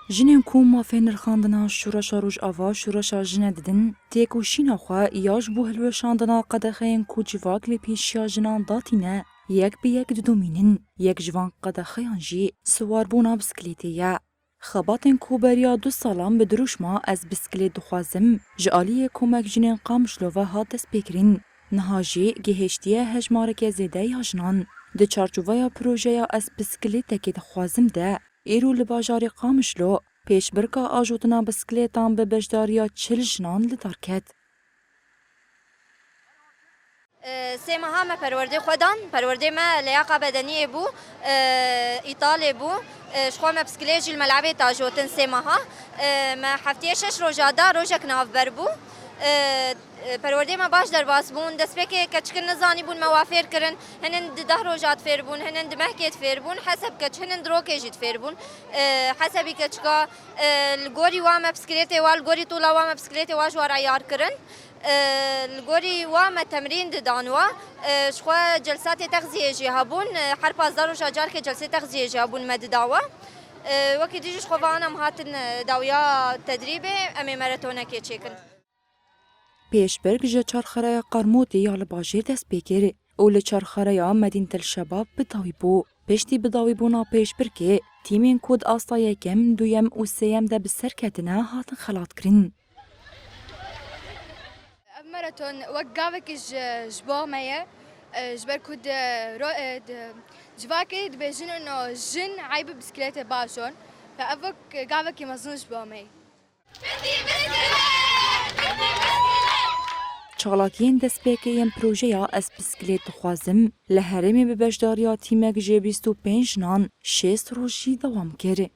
جنین کو مافین رخاندنا شورشا روش آوا شورشا جنه ددن تیکو شینا خواه یاش بو هلو شاندنا قدخین کو جواک لی پیشیا جنان داتینه یک به یک دومینن یک جوان قدخیان جی سوار بونا بسکلیتیه خباتن کو بریا 2 سالان به دروشما از بسکلیت دخوازم جالی کومک جنین قامشلوه ها دست بکرین نهاجی گهشتیه هجمارک زیده یاجنان ده چارچوبه پروژه از بسکلیت که دخوازم ده ایرو لباجاری قامشلو پیش برکا آجوتنا بسکلیتان به بجداریا 40 جنان لدارکت. سه ماه ما پرورده خودان پرورده ما لیاقه بدنی بو ایطالی بو شخوا ما بسکلیت جل ملعبه تاجوتن سه ماه ما هفته 6 روزادا روزک نافبر بو پرورده ما باش در باس بون دست بکی کچکن نزانی بون موافر کرن هنن 10 روزات فیر بون هنن دمهکت فیر بون حسب کچ هنن دروکه جد فیر بون حسبی کچکا الگوری وام بسکلیت والگوری طولا وام بسکلیت واج ور عیار کرن الگوری وام تمرین دانوا شخوا جلسات تغذیه جهابون هر 15 روز جار که جلسه تغذیه جهابون مد داوا وقتی دیجش خوانم هاتن داویا تدریب امی ماراتونه که چیکن پیشبرگ جه چارخرای قرموتی یا لباجیر دست بکره او لچارخرای مدینه الشباب بداوی بو پشتی بداوی بونا پیشبرگه تیمین کود آستا یکم دویم و سیم ده بسرکتنه هاتن خلات کرن. ماراثون وقافك جبا مايا جبر كود جواكي دبيجن انه جن عيب بسكليت باشون فأفك قافك مزنوش جبا ماي چالاکین دست بکیم پروژه از بسکلیت دخوازم لحرمی به بجداریا تیمک جه 25 نان 6 روزی دوام کرد.